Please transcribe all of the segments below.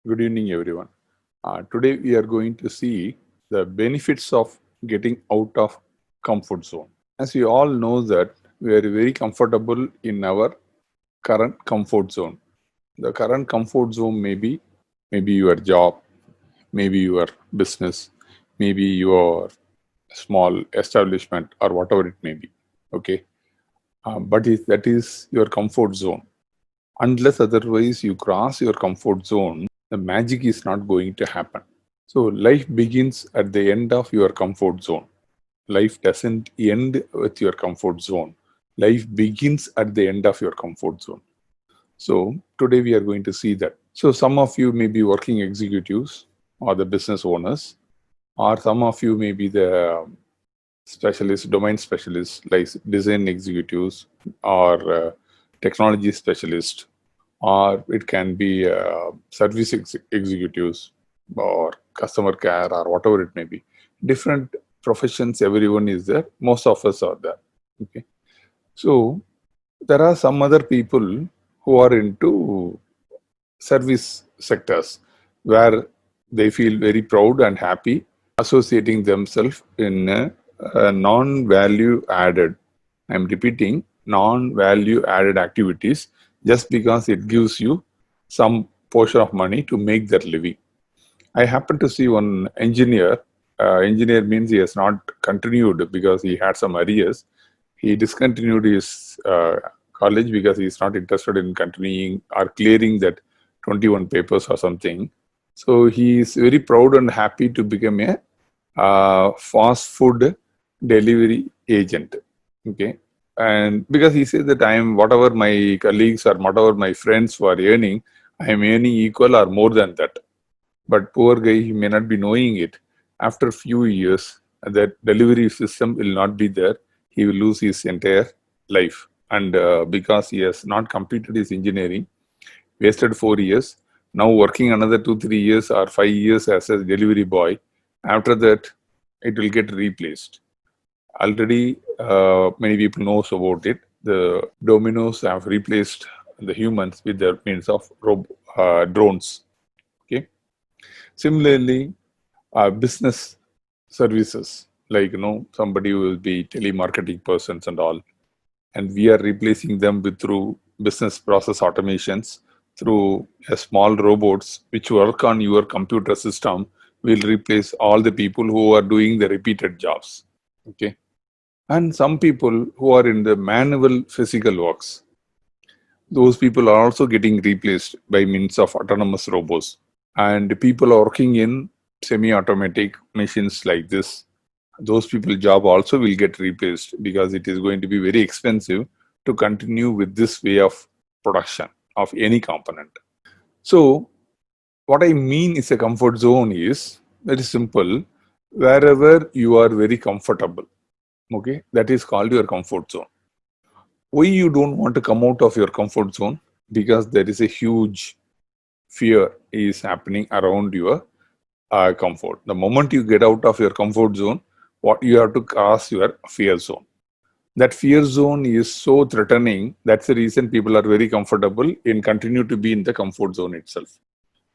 Good evening, everyone. Today we are going to see the benefits of getting out of comfort zone. As we all know that we are very comfortable in our current comfort zone. The current comfort zone maybe your job, maybe your business, maybe your small establishment or whatever it may be. Okay, that is your comfort zone. Unless otherwise you cross your comfort zone, the magic is not going to happen. So life begins at the end of your comfort zone. Life doesn't end with your comfort zone. Life begins at the end of your comfort zone. So today we are going to see that. So some of you may be working executives or the business owners, or some of you may be the specialists, domain specialists like design executives or technology specialists, or it can be service executives or customer care or whatever it may be. Different professions, everyone is there. Most of us are there. Okay. So there are some other people who are into service sectors where they feel very proud and happy associating themselves in a non-value added. I'm repeating, non-value added activities just because it gives you some portion of money to make their living. I happened to see one engineer. Engineer means he has not continued because he had some arrears. He discontinued his college because he is not interested in continuing or clearing that 21 papers or something. So he is very proud and happy to become a fast food delivery agent. Okay. And because he says that I am whatever my colleagues or whatever my friends were earning, I am earning equal or more than that. But poor guy, he may not be knowing it. After few years, that delivery system will not be there. He will lose his entire life. And because he has not completed his engineering, wasted 4 years, now working another 2 3 years or 5 years as a delivery boy. After that, it will get replaced. Already, many people knows about it. The Dominoes have replaced the humans with their means of drones. Okay. Similarly, business services like somebody who will be telemarketing persons and all, and we are replacing them with through business process automations through a small robots which work on your computer system will replace all the people who are doing the repeated jobs. Okay. And some people who are in the manual physical works, those people are also getting replaced by means of autonomous robots. And people are working in semi-automatic machines like this, those people job also will get replaced because it is going to be very expensive to continue with this way of production of any component. So what I mean is a comfort zone is very simple. Wherever you are very comfortable, okay, that is called your comfort zone. Why you don't want to come out of your comfort zone? Because there is a huge fear is happening around your comfort. The moment you get out of your comfort zone, what you have to cross your fear zone. That fear zone is so threatening. That's the reason people are very comfortable and continue to be in the comfort zone itself.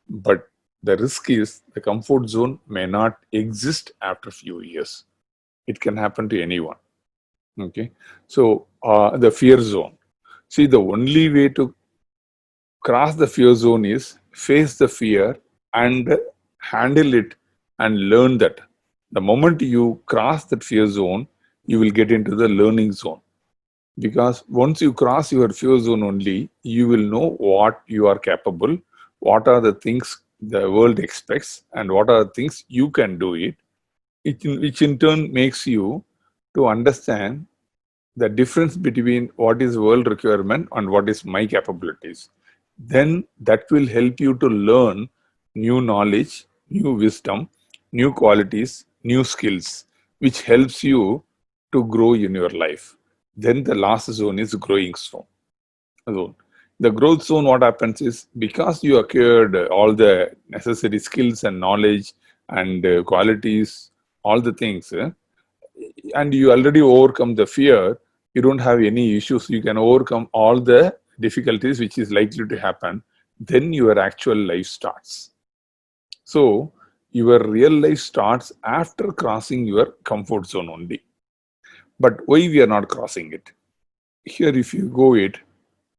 But the risk is the comfort zone may not exist after few years. It can happen to anyone. Okay, so the fear zone. See, the only way to cross the fear zone is face the fear and handle it and learn that. The moment you cross that fear zone, you will get into the learning zone. Because once you cross your fear zone only, you will know what you are capable, what are the things the world expects, and what are the things you can do it, which in turn makes you to understand the difference between what is world requirement and what is my capabilities. Then that will help you to learn new knowledge, new wisdom, new qualities, new skills, which helps you to grow in your life. Then the last zone is growing zone. The growth zone, what happens is because you acquired all the necessary skills and knowledge and qualities, all the things, and you already overcome the fear, you don't have any issues. You can overcome all the difficulties which is likely to happen. Then your actual life starts. So your real life starts after crossing your comfort zone only. But why we are not crossing it? Here, if you go it,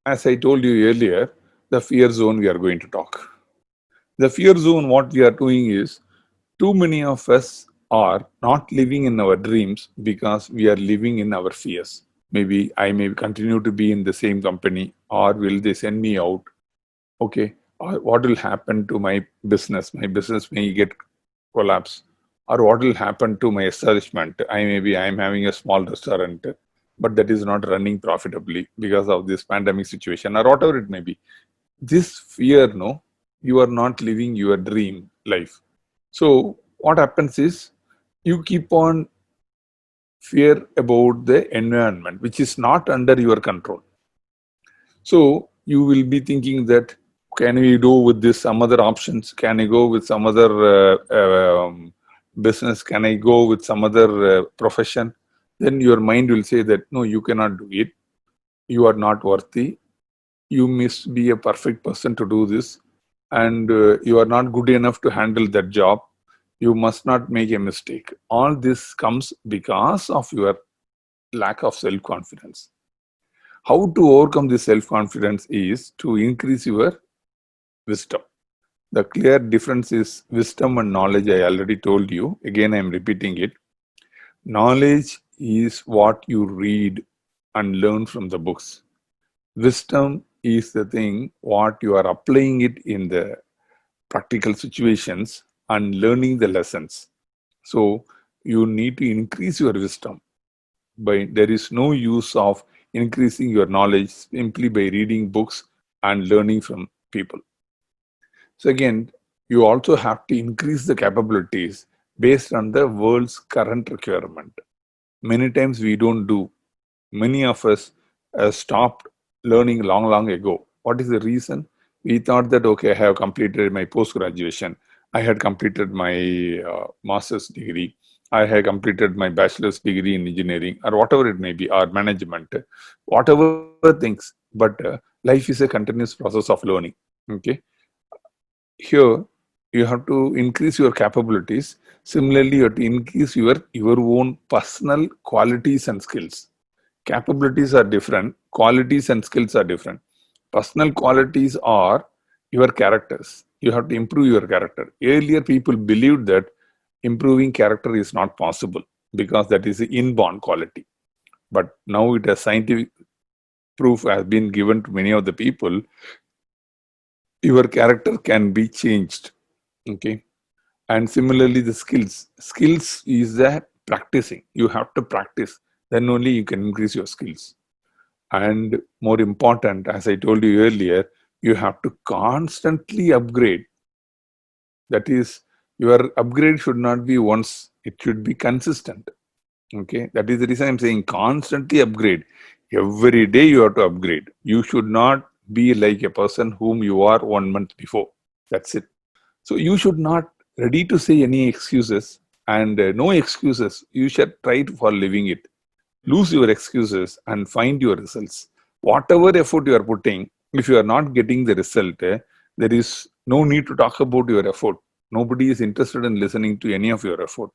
as I told you earlier, the fear zone we are going to talk. The fear zone, what we are doing is, too many of us are not living in our dreams because we are living in our fears. Maybe I may continue to be in the same company, or will they send me out? Okay, or what will happen to my business? My business may get collapse, or what will happen to my establishment? I'm having a small restaurant, but that is not running profitably because of this pandemic situation, or whatever it may be. This fear, no, you are not living your dream life. So what happens is, you keep on fear about the environment, which is not under your control. So you will be thinking that, can we do with this some other options? Can I go with some other business? Can I go with some other profession? Then your mind will say that no, you cannot do it. You are not worthy. You must be a perfect person to do this, and you are not good enough to handle that job. You must not make a mistake. All this comes because of your lack of self-confidence. How to overcome this self-confidence is to increase your wisdom. The clear difference is wisdom and knowledge. I already told you. Again, I am repeating it. Knowledge is what you read and learn from the books. Wisdom is the thing what you are applying it in the practical situations and learning the lessons. So you need to increase your wisdom. There is no use of increasing your knowledge simply by reading books and learning from people. So again, you also have to increase the capabilities based on the world's current requirement. Many times we don't do. Many of us stopped learning long ago. What is the reason? We thought that, okay, I have completed my post-graduation. I had completed my master's degree. I had completed my bachelor's degree in engineering, or whatever it may be, or management, whatever things. But life is a continuous process of learning. Okay. Here, you have to increase your capabilities. Similarly, you have to increase your own personal qualities and skills. Capabilities are different, qualities and skills are different. Personal qualities are your characters. You have to improve your character. Earlier, people believed that improving character is not possible because that is an inborn quality. But now it has scientific proof has been given to many of the people. Your character can be changed. Okay. And similarly, the skills is that practicing. You have to practice, then only you can increase your skills. And more important, as I told you earlier, you have to constantly upgrade. That is, your upgrade should not be once, it should be consistent. Okay, that is the reason I'm saying constantly upgrade. Every day you have to upgrade. You should not be like a person whom you are 1 month before. That's it. So you should not ready to say any excuses, and no excuses. You should try for living it. Lose your excuses and find your results. Whatever effort you are putting, if you are not getting the result, there is no need to talk about your effort. Nobody is interested in listening to any of your effort.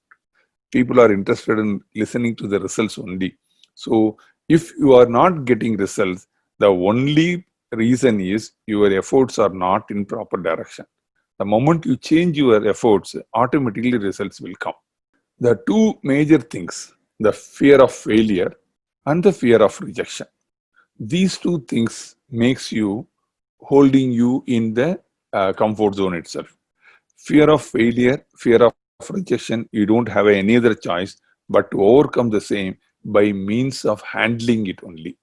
People are interested in listening to the results only. So if you are not getting results, the only reason is your efforts are not in proper direction. The moment you change your efforts, automatically results will come. The two major things, the fear of failure and the fear of rejection. These two things makes you holding you in the comfort zone itself. Fear of failure, fear of rejection, you don't have any other choice but to overcome the same by means of handling it only.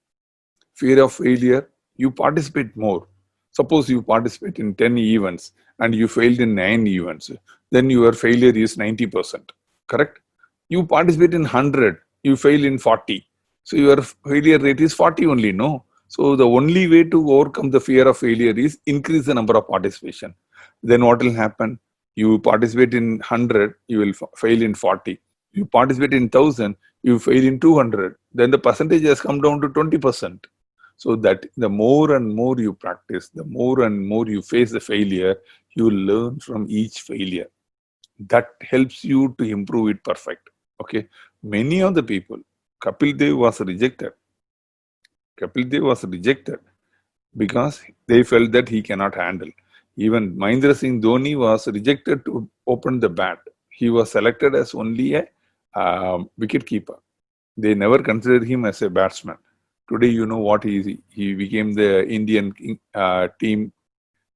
Fear of failure, you participate more. Suppose you participate in 10 events and you failed in 9 events, then your failure is 90%. Correct? You participate in 100, you fail in 40. So your failure rate is 40 only, no? So the only way to overcome the fear of failure is increase the number of participation. Then what will happen? You participate in 100, you will fail in 40. You participate in 1000, you fail in 200. Then the percentage has come down to 20%. So that the more and more you practice, the more and more you face the failure, You learn from each failure. That helps you to improve it perfect. Okay. Many of the people, Kapil Dev was rejected. Kapil Dev was rejected because they felt that he cannot handle. Even Mahendra Singh Dhoni was rejected to open the bat. He was selected as only a wicket keeper. They never considered him as a batsman. Today, you know what he is. He became the Indian team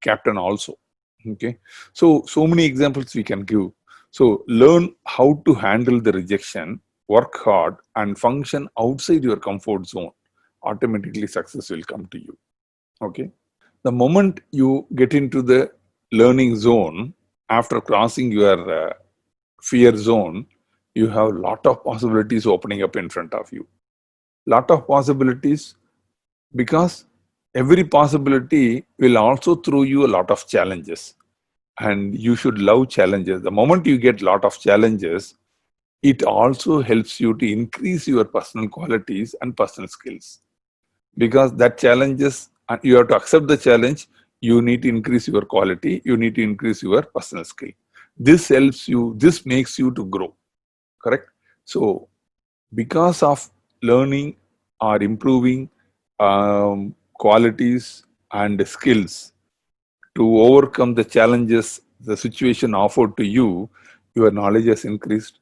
captain also. Okay, so many examples we can give. So learn how to handle the rejection, work hard, and function outside your comfort zone. Automatically, success will come to you. Okay, the moment you get into the learning zone after crossing your fear zone, you have a lot of possibilities opening up in front of you. Lot of possibilities, because every possibility will also throw you a lot of challenges, and you should love challenges. The moment you get lot of challenges, it also helps you to increase your personal qualities and personal skills, because that challenges, and you have to accept the challenge. You need to increase your quality, you need to increase your personal skill. This helps you, this makes you to grow. Correct. So because of learning or improving qualities and skills to overcome the challenges the situation offered to you, your knowledge has increased.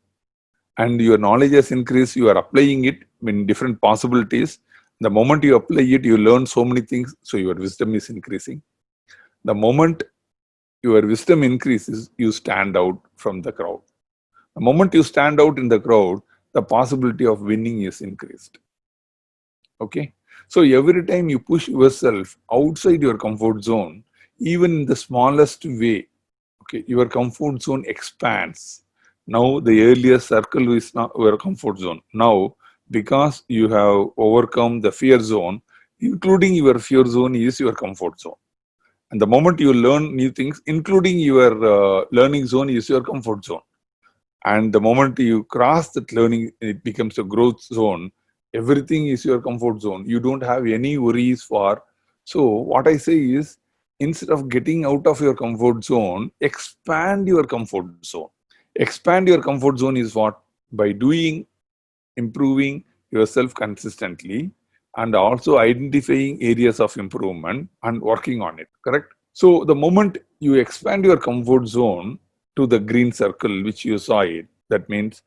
And your knowledge has increased, you are applying it in different possibilities. The moment you apply it, you learn so many things, so your wisdom is increasing. The moment your wisdom increases, you stand out from the crowd. The moment you stand out in the crowd, the possibility of winning is increased. Okay. So every time you push yourself outside your comfort zone, even in the smallest way, okay, your comfort zone expands. Now the earlier circle is not your comfort zone. Now, because you have overcome the fear zone, including your fear zone is your comfort zone. And the moment you learn new things, including your learning zone is your comfort zone. And the moment you cross that learning, it becomes a growth zone. Everything is your comfort zone. You don't have any worries for. So what I say is, instead of getting out of your comfort zone, expand your comfort zone. Expand your comfort zone is what? By doing, improving yourself consistently, and also identifying areas of improvement and working on it. Correct? So the moment you expand your comfort zone to the green circle, which you saw it, that means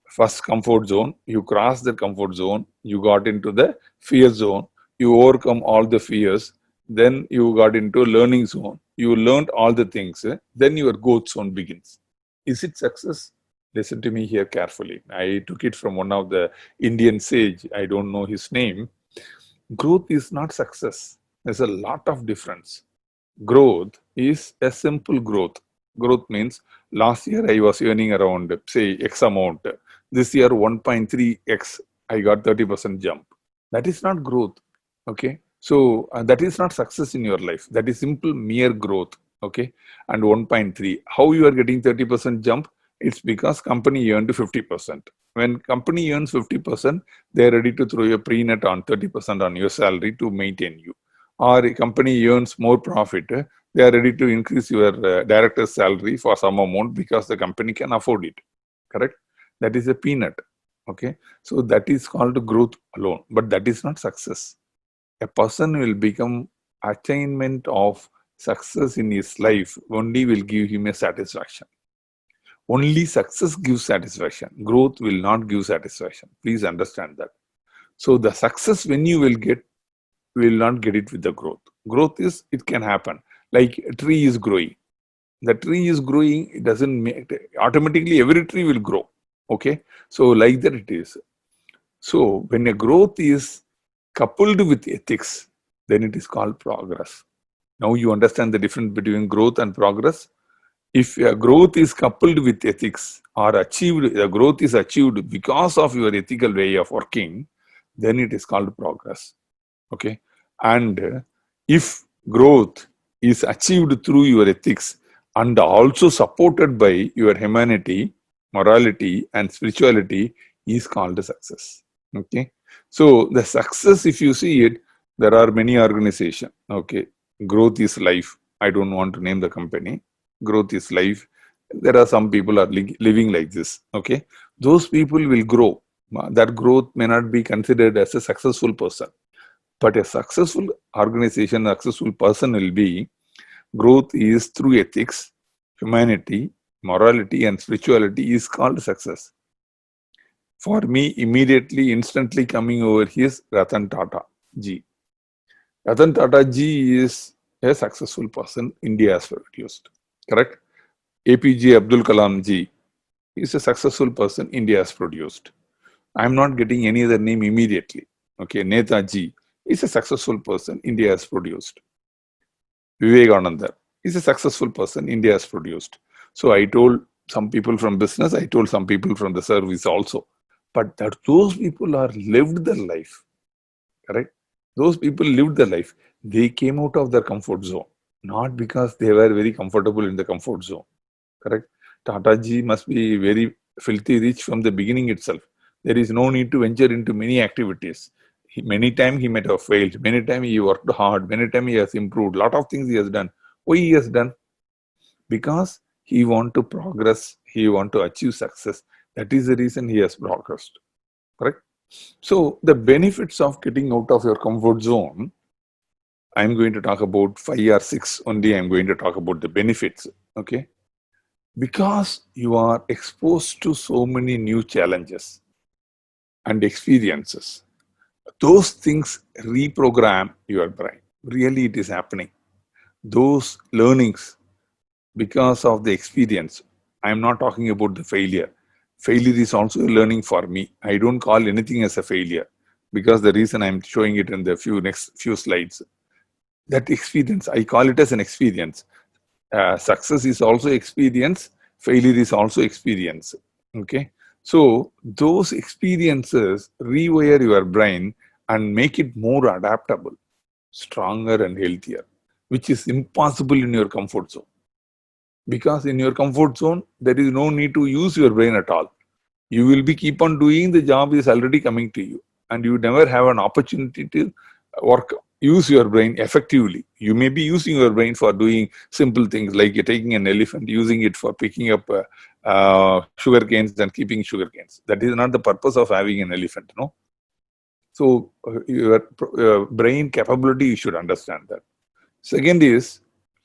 first comfort zone, you cross the comfort zone, you got into the fear zone, you overcome all the fears, then you got into learning zone, you learned all the things, then your growth zone begins. Is it success? Listen to me here carefully. I took it from one of the Indian sage, I don't know his name. Growth is not success. There's a lot of difference. Growth is a simple growth. Growth means last year I was earning around, say, X amount. This year 1.3x, I got 30% jump. That is not growth. Okay. So that is not success in your life. That is simple mere growth. Okay. And 1.3. How you are getting 30% jump? It's because company earned 50%. When company earns 50%, they are ready to throw a pre-net on 30% on your salary to maintain you. Or a company earns more profit, they are ready to increase your director's salary for some amount because the company can afford it. Correct? That is a peanut. Okay. So that is called growth alone, but that is not success. A person will become attainment of success in his life only will give him a satisfaction. Only success gives satisfaction. Growth will not give satisfaction. Please understand that. So the success when you will not get it with the growth. Growth is, it can happen. Like a tree is growing. The tree is growing, it doesn't make, automatically every tree will grow. Okay. So like that it is. So when a growth is coupled with ethics, then it is called progress. Now you understand the difference between growth and progress. If a growth is coupled with ethics or achieved, the growth is achieved because of your ethical way of working, then it is called progress. Okay. And if growth is achieved through your ethics and also supported by your humanity, morality, and spirituality, is called success. Okay. So the success, if you see it, there are many organizations. Okay. Growth is life. I don't want to name the company. growth is life. There are some people are living like this. Okay, those people will grow. That growth may not be considered as a successful person, but a successful organization, a successful person will be growth is through ethics, humanity, morality, and spirituality is called success. For me, immediately, instantly coming over here is Ratan Tata ji. Ratan Tata ji is a successful person India has produced. Correct? APJ Abdul Kalam ji is a successful person India has produced. I am not getting any other name immediately. Okay, Netaji is a successful person India has produced. Vivekananda is a successful person India has produced. So I told some people from business, I told some people from the service also. But that those people are lived their life. Correct? Those people lived their life. They came out of their comfort zone, not because they were very comfortable in the comfort zone. Correct? Tata ji must be very filthy rich from the beginning itself. There is no need to venture into many activities. Many times he might have failed. Many times he worked hard. Many times he has improved. Lot of things he has done. Why he has done? Because he want to progress. He want to achieve success. That is the reason he has progressed. Correct? So the benefits of getting out of your comfort zone, I'm going to talk about 5 or 6 only. I'm going to talk about the benefits. Okay? Because you are exposed to so many new challenges and experiences, those things reprogram your brain. Really, it is happening. Those learnings, because of the experience, I'm not talking about the failure. Failure is also a learning for me. I don't call anything as a failure because the reason I'm showing it in the next few slides. That experience, I call it as an experience. Success is also experience, failure is also experience. Okay, so those experiences rewire your brain and make it more adaptable, stronger, and healthier, which is impossible in your comfort zone. Because in your comfort zone, there is no need to use your brain at all. You will be keep on doing the job is already coming to you, and you never have an opportunity to use your brain effectively. You may be using your brain for doing simple things like you're taking an elephant, using it for picking up sugar canes and keeping sugar canes. That is not the purpose of having an elephant, no. So your brain capability, you should understand that. Second is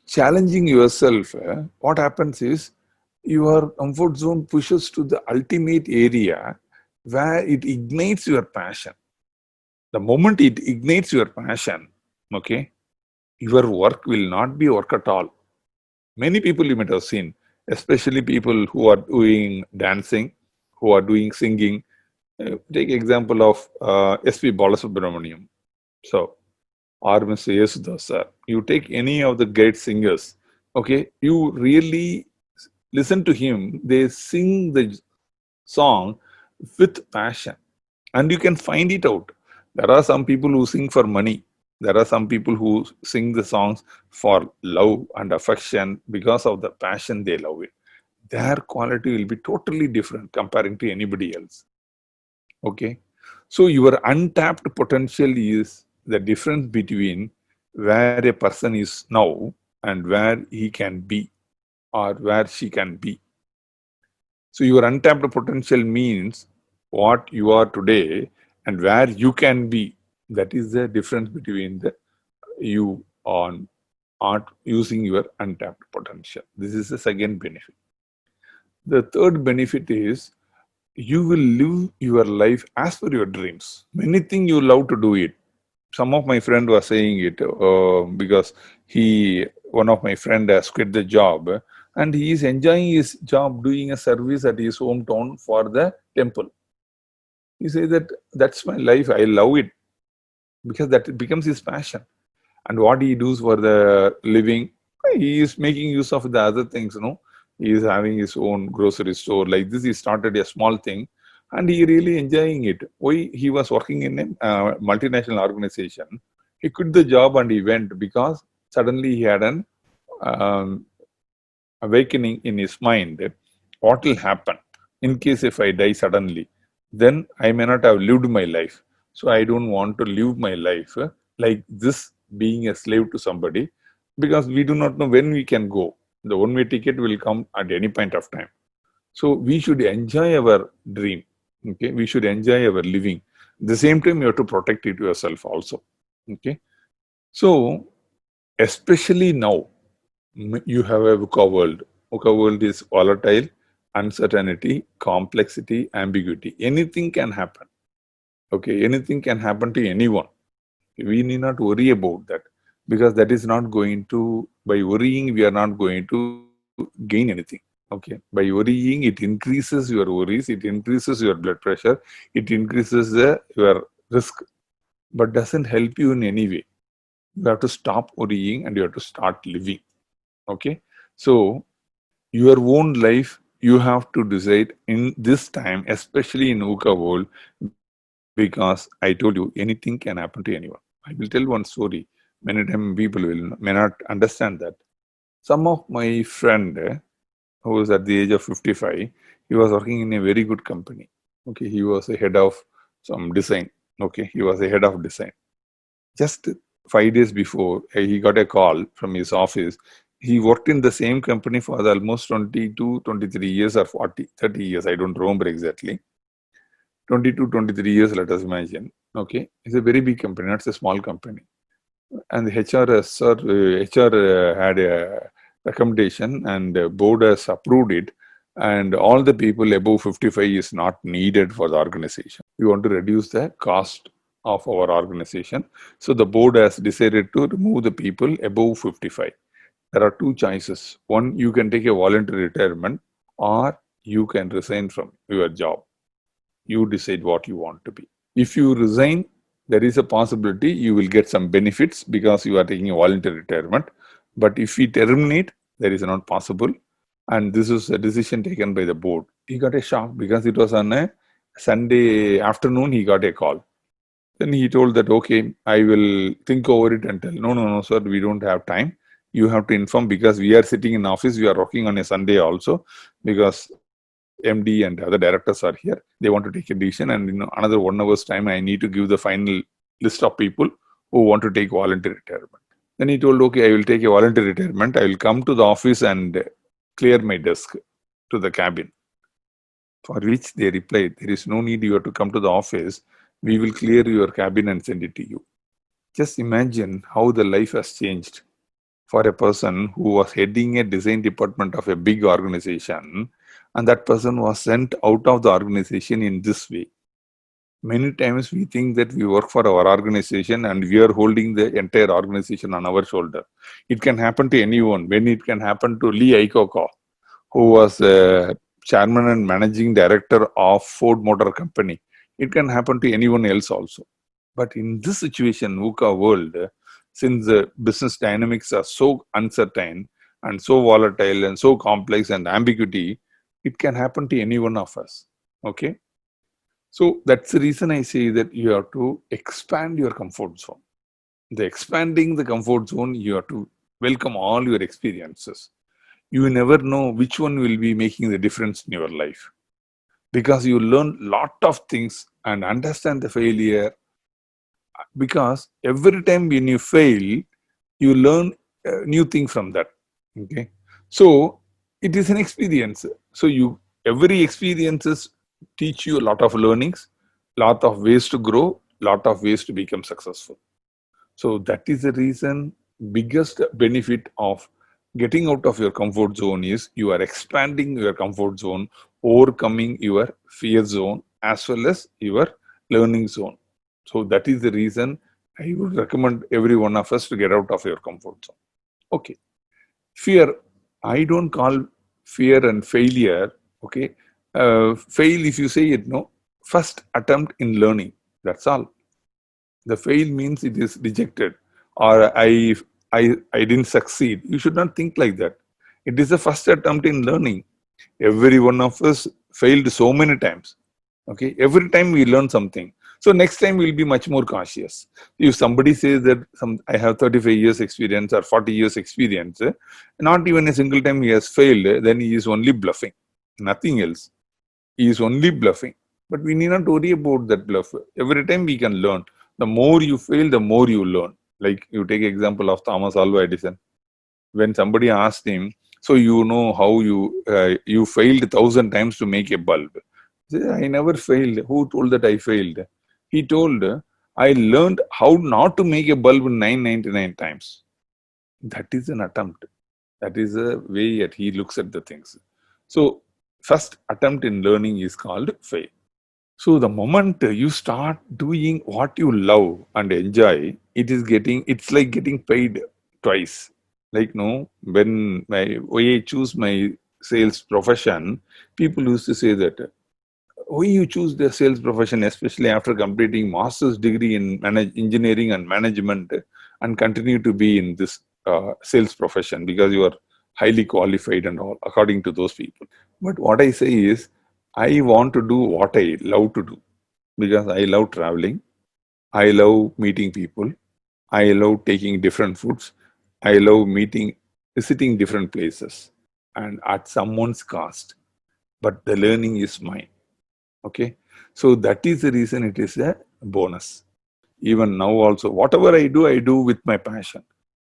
challenging yourself. What happens is your comfort zone pushes to the ultimate area where it ignites your passion. The moment it ignites your passion, okay, your work will not be work at all. Many people you might have seen, especially people who are doing dancing, who are doing singing. Take example of S.P. Balasubramaniam. So, or Mr. Yesudas sir. You take any of the great singers, okay, you really listen to him. They sing the song with passion, and you can find it out. There are some people who sing for money. There are some people who sing the songs for love and affection because of the passion they love it. Their quality will be totally different comparing to anybody else. Okay. So your untapped potential is the difference between where a person is now and where he can be or where she can be. So your untapped potential means what you are today and where you can be. That is the difference between the you on art using your untapped potential. This is the second benefit. The third benefit is you will live your life as per your dreams. Many things you love to do it. Some of my friend was saying it because one of my friend has quit the job and he is enjoying his job doing a service at his hometown for the temple. He says that that's my life. I love it because that becomes his passion. And what he does for the living, he is making use of the other things. He is having his own grocery store like this. He started a small thing and he really enjoying it. Why? He was working in a multinational organization. He quit the job and he went because suddenly he had an um, awakening in his mind. What will happen in case if I die suddenly? Then I may not have lived my life. So I don't want to live my life like this, being a slave to somebody, because we do not know when we can go. The one-way ticket will come at any point of time. So we should enjoy our dream. Okay, we should enjoy our living. At the same time, you have to protect it yourself also. Okay, so especially now, you have a VUCA world. VUCA world is volatile, uncertainty, complexity, ambiguity. Anything can happen. Okay, anything can happen to anyone. We need not worry about that, because that is not going to, by worrying, we are not going to gain anything. Okay, by worrying, it increases your worries, it increases your blood pressure, it increases your risk, but doesn't help you in any way. You have to stop worrying and you have to start living. Okay, so your own life, you have to decide in this time, especially in VUCA world, because I told you anything can happen to anyone. I will tell one story. Many times people may not understand that. Some of my friend who was at the age of 55, he was working in a very good company. Okay, he was a head of some design. Okay, he was a head of design. Just 5 days before, he got a call from his office. He worked in the same company for almost 22, 23 years or 40, 30 years. I don't remember exactly. 22, 23 years, let us imagine. Okay, it's a very big company, not a small company. And the HR had a recommendation and the board has approved it. And all the people above 55 is not needed for the organization. We want to reduce the cost of our organization. So the board has decided to remove the people above 55. There are two choices. One, you can take a voluntary retirement, or you can resign from your job. You decide what you want to be. If you resign, there is a possibility you will get some benefits because you are taking a voluntary retirement. But if we terminate, there is not possible. And this is a decision taken by the board. He got a shock because it was on a Sunday afternoon, he got a call. Then he told that, okay, I will think over it and tell. No, sir, we don't have time. You have to inform, because we are sitting in office, we are working on a Sunday also, because MD and other directors are here. They want to take a decision, and in another 1 hour's time, I need to give the final list of people who want to take voluntary retirement. Then he told, okay, I will take a voluntary retirement. I will come to the office and clear my desk to the cabin. For which they replied, there is no need you have to come to the office. We will clear your cabin and send it to you. Just imagine how the life has changed for a person who was heading a design department of a big organization, and that person was sent out of the organization in this way. Many times we think that we work for our organization and we are holding the entire organization on our shoulder. It can happen to anyone. When it can happen to Lee Iacocca, who was chairman and managing director of Ford Motor Company, it can happen to anyone else also. But in this situation, VUCA world, since the business dynamics are so uncertain and so volatile and so complex and ambiguity, it can happen to any one of us. Okay. So that's the reason I say that you have to expand your comfort zone. The expanding the comfort zone, you have to welcome all your experiences. You never know which one will be making the difference in your life, because you learn lot of things and understand the failure. Because every time when you fail, you learn a new thing from that. Okay, so it is an experience. So every experiences teach you a lot of learnings, lot of ways to grow, lot of ways to become successful. So that is the reason, biggest benefit of getting out of your comfort zone is you are expanding your comfort zone, overcoming your fear zone as well as your learning zone. So that is the reason I would recommend every one of us to get out of your comfort zone. Okay. Fear, I don't call fear and failure. Okay. Fail, if you say it, no, first attempt in learning. That's all. The fail means it is rejected, or I didn't succeed. You should not think like that. It is the first attempt in learning. Every one of us failed so many times. Okay, every time we learn something. So next time we'll be much more cautious. If somebody says that I have 35 years experience or 40 years experience, not even a single time he has failed, then he is only bluffing, nothing else. He is only bluffing. But we need not worry about that bluff. Every time we can learn. The more you fail, the more you learn. Like you take example of Thomas Alva Edison. When somebody asked him, So you know how you failed 1,000 times to make a bulb. He said, I never failed. Who told that I failed? He told, I learned how not to make a bulb 999 times. That is an attempt. That is a way that he looks at the things. So first attempt in learning is called fail. So the moment you start doing what you love and enjoy, it's like getting paid twice. Like no, when I choose my sales profession, people used to say that why you choose the sales profession, especially after completing master's degree in engineering and management, and continue to be in this sales profession because you are highly qualified and all, according to those people. But what I say is, I want to do what I love to do because I love traveling, I love meeting people, I love taking different foods, I love visiting different places, and at someone's cost. But the learning is mine. Okay, so that is the reason it is a bonus. Even now, also, whatever I do with my passion.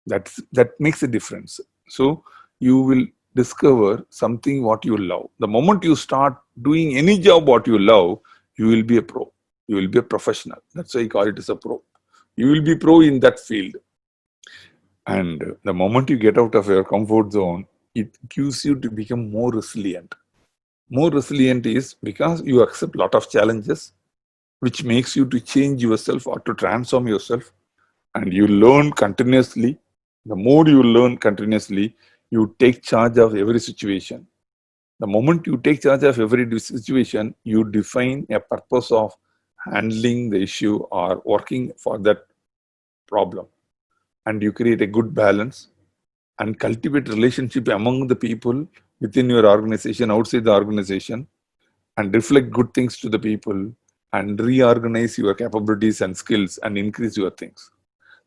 That makes a difference. So you will discover something what you love. The moment you start doing any job what you love, you will be a pro. You will be a professional. That's why I call it as a pro. You will be pro in that field. And the moment you get out of your comfort zone, it gives you to become more resilient. More resilient is because you accept a lot of challenges, which makes you to change yourself or to transform yourself, and you learn continuously. The more you learn continuously, you take charge of every situation. The moment you take charge of every situation, you define a purpose of handling the issue or working for that problem, and you create a good balance and cultivate relationship among the people within your organization, outside the organization, and reflect good things to the people and reorganize your capabilities and skills and increase your things.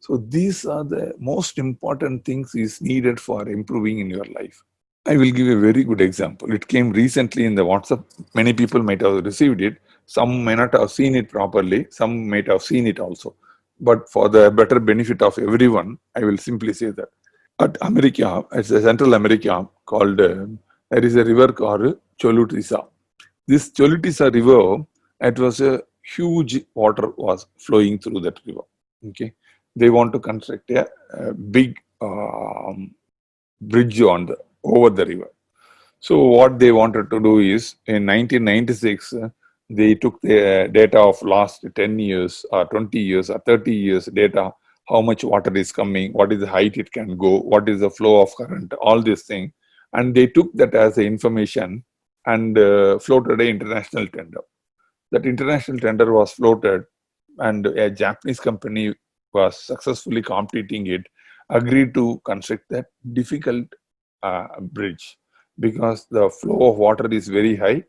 So these are the most important things is needed for improving in your life. I will give a very good example. It came recently in the WhatsApp. Many people might have received it. Some may not have seen it properly. Some might have seen it also. But for the better benefit of everyone, I will simply say that. At America, it's a Central America called, there is a river called Cholutisa. This Cholutisa river, it was a huge water was flowing through that river. Okay, they want to construct a big bridge over the river. So what they wanted to do is in 1996, they took the data of last 10 years or 20 years or 30 years data, how much water is coming, what is the height it can go, what is the flow of current, all these things. And they took that as the information and floated an international tender. That international tender was floated, and a Japanese company was successfully completing it, agreed to construct that difficult bridge because the flow of water is very high,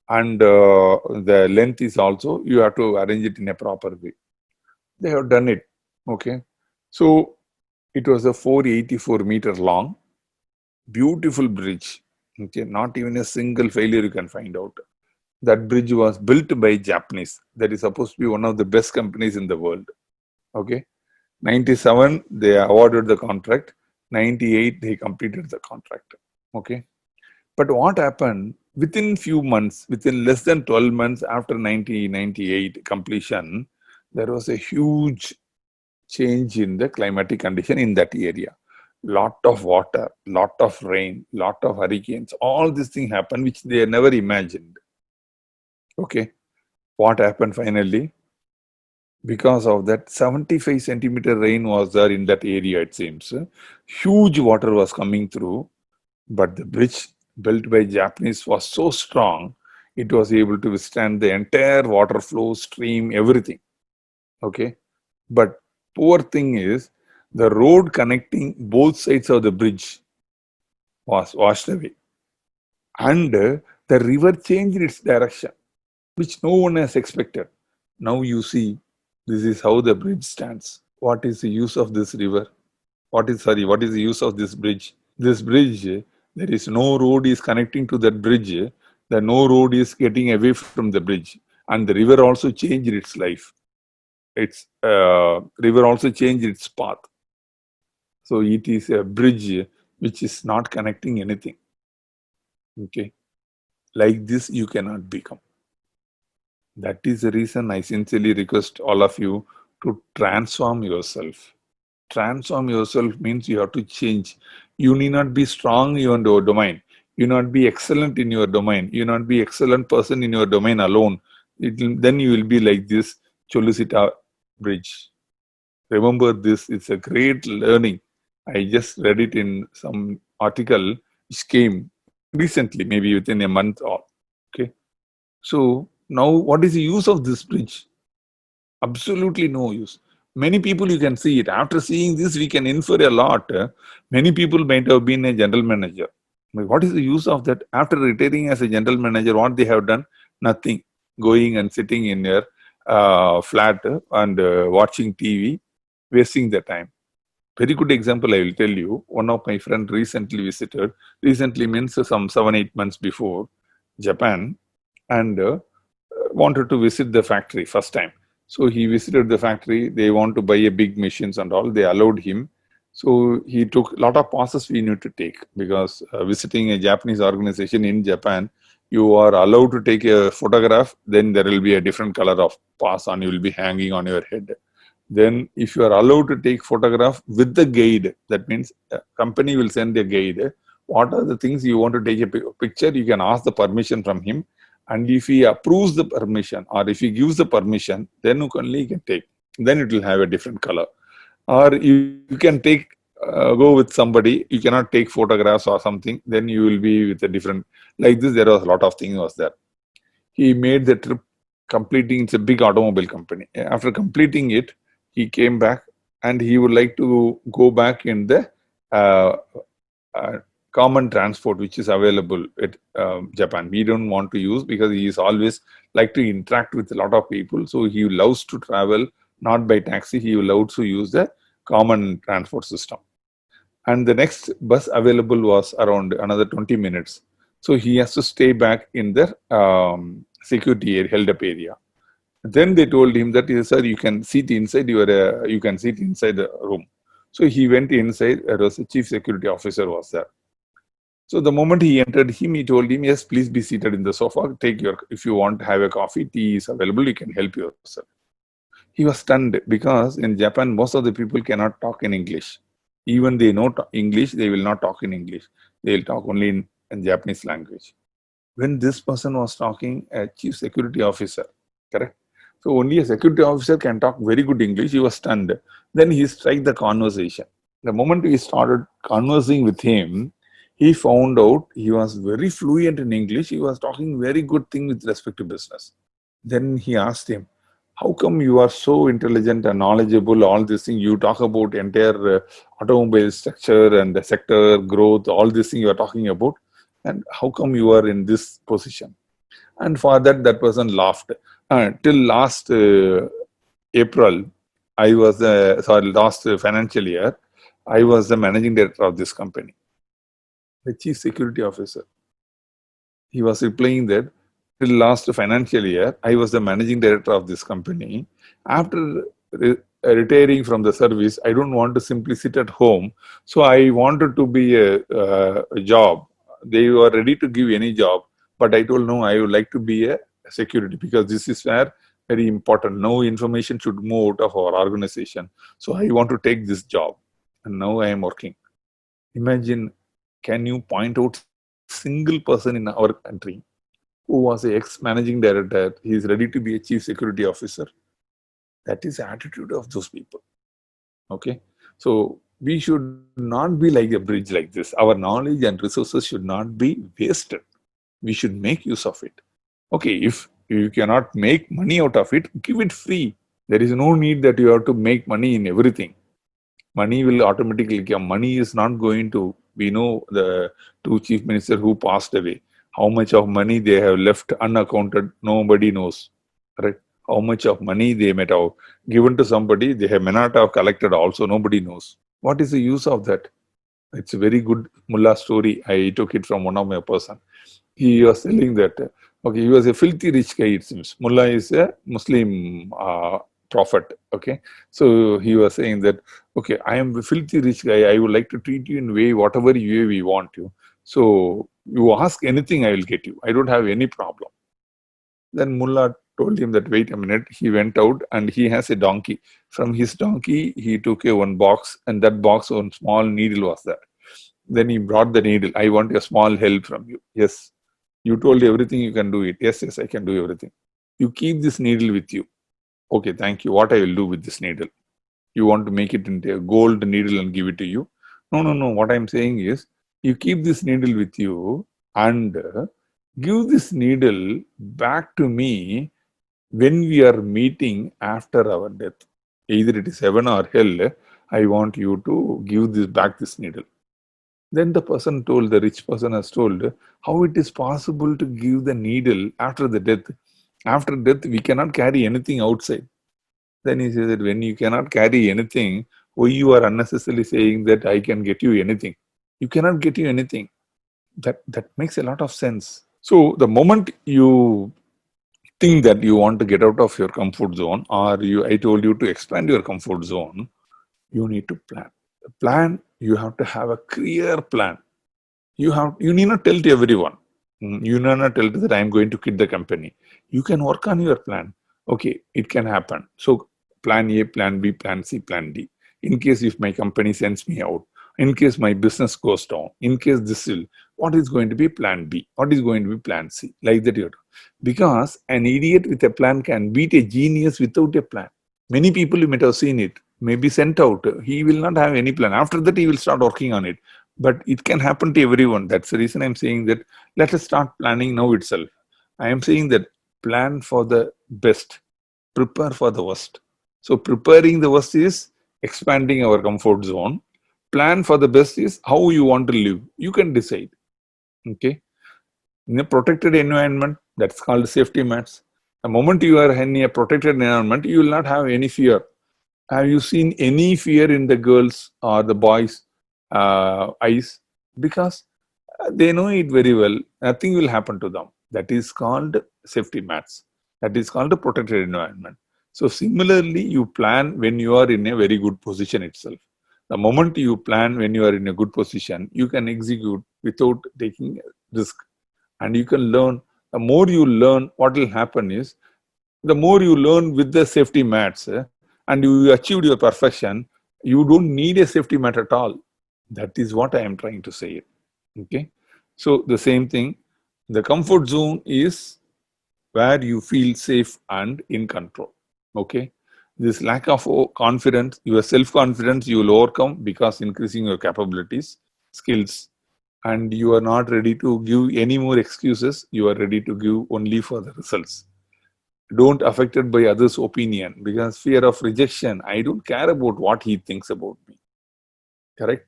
and the length is also, you have to arrange it in a proper way. They have done it. Okay. So it was a 484-meter long, beautiful bridge. Okay. Not even a single failure you can find out. That bridge was built by Japanese. That is supposed to be one of the best companies in the world. Okay. 97, they awarded the contract. 98, they completed the contract. Okay. But what happened within few months, within less than 12 months after 1998 completion, there was a huge change in the climatic condition in that area. Lot of water, lot of rain, lot of hurricanes, all these things happened which they never imagined. Okay. What happened finally? Because of that 75 centimeter rain was there in that area, it seems. Huge water was coming through, but the bridge built by Japanese was so strong, it was able to withstand the entire water flow, stream, everything. Okay. But poor thing is, the road connecting both sides of the bridge was washed away. And the river changed its direction, which no one has expected. Now you see, this is how the bridge stands. What is the use of this river? What is the use of this bridge? This bridge, there is no road is connecting to that bridge. The no road is getting away from the bridge. And the river also changed its life. River also changed its path. So it is a bridge which is not connecting anything. Okay. Like this, you cannot become. That is the reason I sincerely request all of you to transform yourself. Transform yourself means you have to change. You need not be strong in your domain. You not be excellent in your domain. You not be excellent person in your domain alone. Then you will be like this Cholusita bridge. Remember this, it's a great learning. I just read it in some article which came recently, maybe within a month or okay. So now what is the use of this bridge? Absolutely no use. Many people you can see it. After seeing this, we can infer a lot. Many people might have been a general manager. But what is the use of that? After retiring as a general manager, what they have done? Nothing. Going and sitting in their flat and watching TV, wasting their time. Very good example, I will tell you. One of my friends recently visited, recently means some 7-8 months before, Japan, and wanted to visit the factory first time. So he visited the factory. They want to buy a big machines and all. They allowed him. So he took a lot of passes we need to take because visiting a Japanese organization in Japan, you are allowed to take a photograph. Then there will be a different color of pass on. You will be hanging on your head. Then if you are allowed to take photograph with the guide, that means a company will send a guide. What are the things you want to take a picture? You can ask the permission from him. And if he approves the permission or if he gives the permission, then only you can take. Then it will have a different color. Or you can take, go with somebody, you cannot take photographs or something, then you will be with a different, like this, there was a lot of things was there. He made the trip completing, it's a big automobile company. After completing it, he came back and he would like to go back in the uh, common transport which is available at Japan. We don't want to use because he is always like to interact with a lot of people. So he loves to travel not by taxi. He will also use the common transport system. And the next bus available was around another 20 minutes. So he has to stay back in the security area, held up area. Then they told him that, sir, you can sit inside you can sit inside the room. So he went inside. There was a chief security officer was there. So the moment he entered him, he told him, yes, please be seated in the sofa. Take your, if you want to have a coffee, tea is available. You can help yourself. He was stunned because in Japan, most of the people cannot talk in English. Even they know English, they will not talk in English. They will talk only in Japanese language. When this person was talking, a chief security officer, correct? So only a security officer can talk very good English. He was stunned. Then he struck the conversation. The moment we started conversing with him, he found out he was very fluent in English. He was talking very good thing with respect to business. Then he asked him, how come you are so intelligent and knowledgeable, all these things, you talk about entire automobile structure and the sector growth, all these things you are talking about, and how come you are in this position? And for that, that person laughed. Till last April, I was, last financial year, I was the managing director of this company, the chief security officer. He was replying that till last financial year, I was the managing director of this company. After retiring from the service, I don't want to simply sit at home. So I wanted to be a job. They were ready to give any job, but I told no, I would like to be a security because this is where very important. No information should move out of our organization. So I want to take this job, and now I am working. Imagine, can you point out single person in our country who was a ex-managing director, he is ready to be a chief security officer? That is the attitude of those people. Okay. So we should not be like a bridge like this. Our knowledge and resources should not be wasted. We should make use of it. Okay, if you cannot make money out of it, give it free. There is no need that you have to make money in everything. Money will automatically come. Money is not going to, we know the two chief ministers who passed away. How much of money they have left unaccounted, nobody knows. Right? How much of money they might have given to somebody, they may not have collected also, nobody knows. What is the use of that? It's a very good mullah story. I took it from one of my person. He was telling that, okay, he was a filthy rich guy, it seems. Mullah is a Muslim prophet. Okay, so he was saying that, okay, I am a filthy rich guy. I would like to treat you in way whatever way we want you. So you ask anything, I will get you. I don't have any problem. Then Mullah told him that, wait a minute. He went out and he has a donkey. From his donkey, he took a one box, and that box, one small needle was there. Then he brought the needle. I want a small help from you. Yes. You told everything, you can do it. Yes, yes, I can do everything. You keep this needle with you. Okay, thank you. What I will do with this needle? You want to make it into a gold needle and give it to you? No, no, no. What I'm saying is, you keep this needle with you and give this needle back to me when we are meeting after our death. Either it is heaven or hell, I want you to give this back, this needle. Then the person told, the rich person has told, how it is possible to give the needle after the death. After death, we cannot carry anything outside. Then he says that when you cannot carry anything, why you are unnecessarily saying that I can get you anything? You cannot get you anything. That makes a lot of sense. So the moment you think that you want to get out of your comfort zone, or I told you to expand your comfort zone, you need to plan. Plan, you have to have a clear plan. You need not tell to everyone. You need not tell that I am going to quit the company. You can work on your plan. Okay, it can happen. So plan A, plan B, plan C, plan D. In case if my company sends me out, in case my business goes down, in case this will, what is going to be plan B? What is going to be plan C? Like that you do. Because an idiot with a plan can beat a genius without a plan. Many people, you might have seen it, may be sent out. He will not have any plan. After that, he will start working on it. But it can happen to everyone. That's the reason I'm saying that let us start planning now itself. I am saying that plan for the best, prepare for the worst. So preparing the worst is expanding our comfort zone. Plan for the best is how you want to live. You can decide. Okay. In a protected environment, that's called safety mats. The moment you are in a protected environment, you will not have any fear. Have you seen any fear in the girls or the boys' eyes? Because they know it very well. Nothing will happen to them. That is called safety mats. That is called a protected environment. So similarly, you plan when you are in a very good position itself. The moment you plan when you are in a good position, you can execute without taking risk. And you can learn. The more you learn, what will happen is, the more you learn with the safety mats and you achieved your perfection, you don't need a safety mat at all. That is what I am trying to say. Okay. So the same thing, the comfort zone is where you feel safe and in control. Okay. This lack of confidence, your self-confidence, you will overcome because increasing your capabilities, skills, and you are not ready to give any more excuses. You are ready to give only for the results. Don't affected by others' opinion, because fear of rejection. I don't care about what he thinks about me. Correct?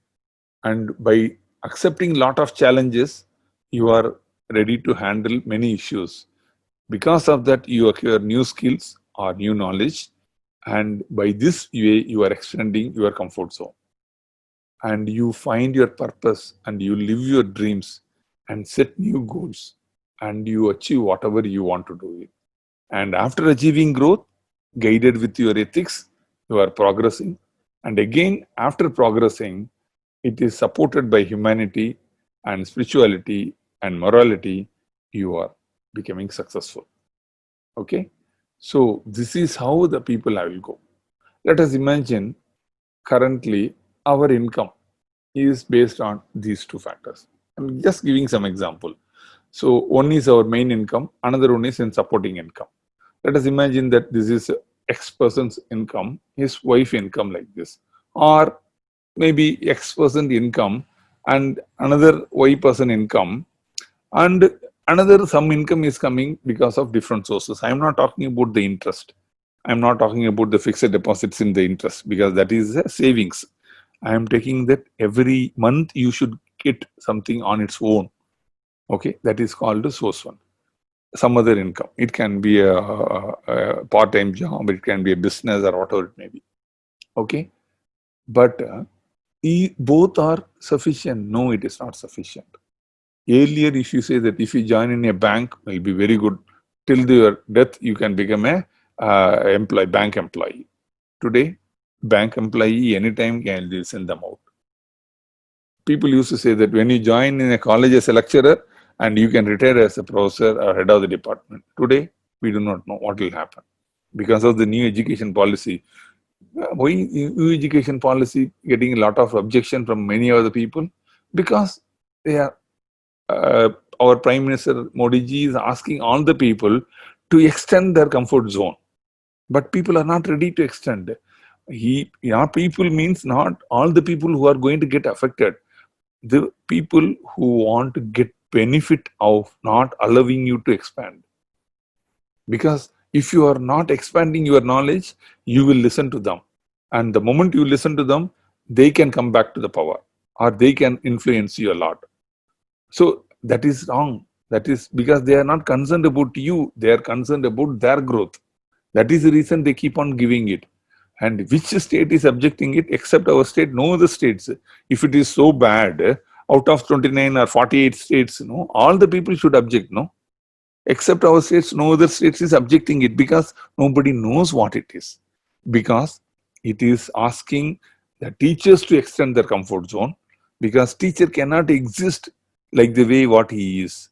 And by accepting lot of challenges, you are ready to handle many issues. Because of that, you acquire new skills or new knowledge, and by this way, you are extending your comfort zone. And you find your purpose, and you live your dreams, and set new goals, and you achieve whatever you want to do. And after achieving growth, guided with your ethics, you are progressing. And again, after progressing, it is supported by humanity and spirituality and morality, you are becoming successful. Okay? So, this is how the people will go. Let us imagine currently our income is based on these two factors. I'm just giving some example. So, one is our main income, another one is in supporting income. Let us imagine that this is X person's income, his wife income like this, or maybe X person income and another Y person income, and another some income is coming because of different sources. I am not talking about the interest. I am not talking about the fixed deposits in the interest, because that is a savings. I am taking that every month you should get something on its own. Okay, that is called the source one. Some other income. It can be a part-time job, it can be a business or whatever it may be. Okay, but both are sufficient. No, it is not sufficient. Earlier, if you say that if you join in a bank, will be very good. Till your death, you can become a bank employee. Today, bank employee anytime can send them out. People used to say that when you join in a college as a lecturer and you can retire as a professor or head of the department. Today, we do not know what will happen because of the new education policy. Why new education policy getting a lot of objection from many other people? Because they are, our Prime Minister Modi ji is asking all the people to extend their comfort zone. But people are not ready to extend. People means not all the people who are going to get affected. The people who want to get benefit of not allowing you to expand. Because if you are not expanding your knowledge, you will listen to them. And the moment you listen to them, they can come back to the power or they can influence you a lot. So that is wrong. That is because they are not concerned about you. They are concerned about their growth. That is the reason they keep on giving it. And which state is objecting it except our state? No other states. If it is so bad, out of 29 or 48 states, all the people should object, no? Except our states, no other states is objecting it because nobody knows what it is. Because it is asking the teachers to extend their comfort zone because teacher cannot exist like the way what he is.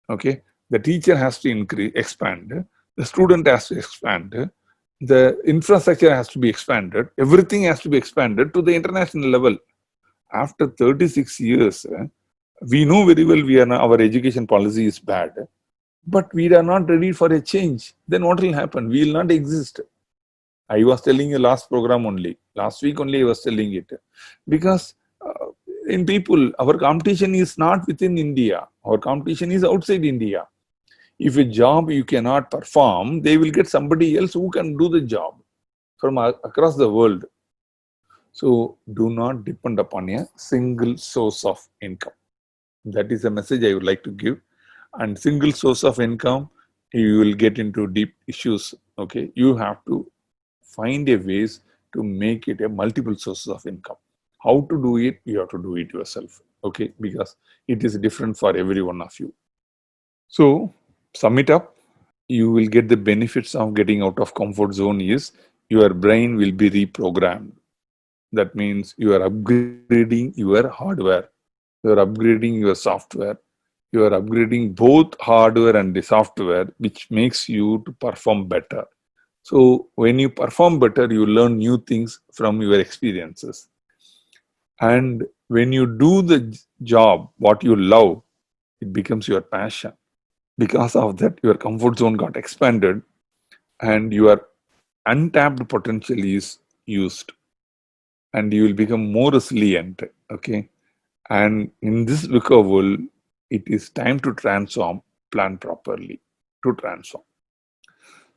Okay, the teacher has to expand, the student has to expand, the infrastructure has to be expanded, everything has to be expanded to the international level. After 36 years, we know very well our education policy is bad, but we are not ready for a change. Then what will happen? We will not exist. I was telling you last program only, last week only I was telling it. Because in people, our competition is not within India. Our competition is outside India. If a job you cannot perform, they will get somebody else who can do the job from across the world. So do not depend upon a single source of income. That is a message I would like to give. And single source of income, you will get into deep issues. Okay, you have to find a ways to make it a multiple sources of income. How to do it? You have to do it yourself. Okay, because it is different for every one of you. So sum it up, you will get the benefits of getting out of comfort zone is your brain will be reprogrammed. That means you are upgrading your hardware, you are upgrading your software, you are upgrading both hardware and the software, which makes you to perform better. So when you perform better, you learn new things from your experiences. And when you do the job, what you love, it becomes your passion. Because of that, your comfort zone got expanded and your untapped potential is used. And you will become more resilient. Okay. And in this recovery, it is time to transform, plan properly to transform.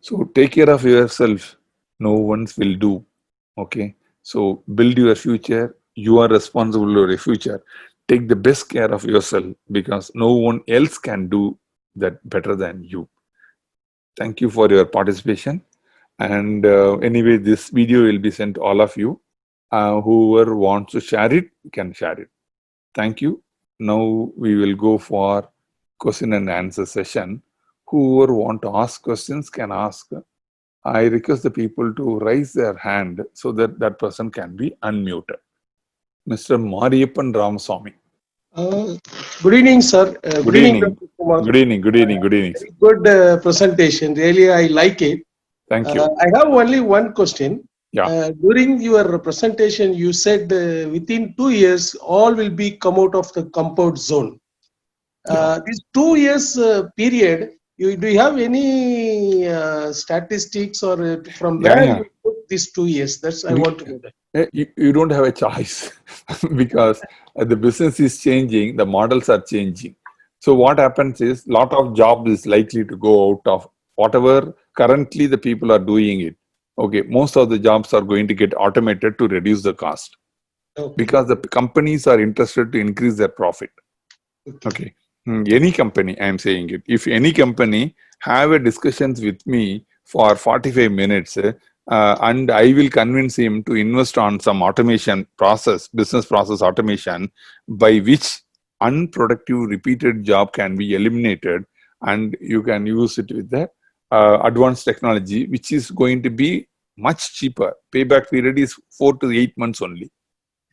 So take care of yourself. No one will do. Okay. So build your future. You are responsible for your future. Take the best care of yourself because no one else can do that better than you. Thank you for your participation. And anyway, this video will be sent to all of you. Whoever wants to share it can share it. Thank you. Now we will go for question and answer session. Whoever want to ask questions can ask. I request the people to raise their hand so that that person can be unmuted. Mr. Mariyappan Ramaswamy. Good evening, sir. Good evening. Dr. Kumar. Good evening. Good evening. Good evening. Very good presentation. Really, I like it. Thank you. I have only one question. Yeah. During your presentation, you said within 2 years, all will be come out of the comfort zone. This 2 years period, do you have any statistics or from where you took these 2 years? That's I want to know that. You don't have a choice because the business is changing, the models are changing. So what happens is lot of jobs is likely to go out of whatever currently the people are doing it. Okay, most of the jobs are going to get automated to reduce the cost. Okay. Because the companies are interested to increase their profit. Okay. Any company, I am saying it. If any company have a discussions with me for 45 minutes and I will convince him to invest on some automation process, business process automation, by which unproductive repeated job can be eliminated and you can use it with the advanced technology, which is going to be much cheaper. Payback period is 4 to 8 months only.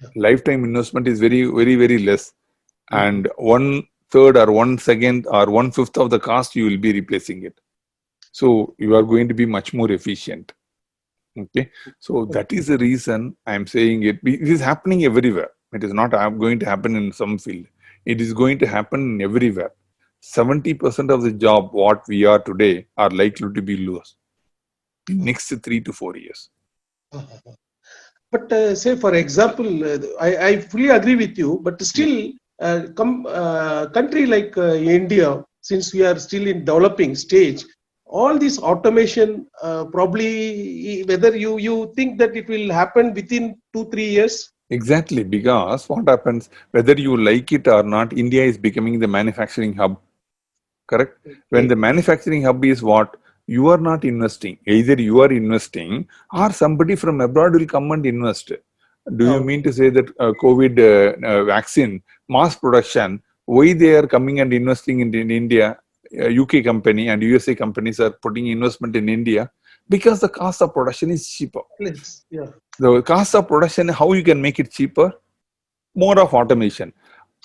Yeah. Lifetime investment is very, very, very less. Mhm. And 1/3 or 1/2 or 1/5 of the cost, you will be replacing it. So you are going to be much more efficient. Okay. So that is the reason I'm saying it. It is happening everywhere. It is not going to happen in some field. It is going to happen everywhere. 70% of the job what we are today are likely to be lost in next 3 to 4 years. But say, for example, I fully agree with you, but still, country like India, since we are still in developing stage, all this automation, probably, whether you think that it will happen within 2-3 years? Exactly, because what happens, whether you like it or not, India is becoming the manufacturing hub. Correct? When the manufacturing hub is what? You are not investing. Either you are investing or somebody from abroad will come and invest. Do you mean to say that COVID vaccine mass production, why they are coming and investing in India? UK company and USA companies are putting investment in India because the cost of production is cheaper. Yeah. The cost of production, how you can make it cheaper? More of automation.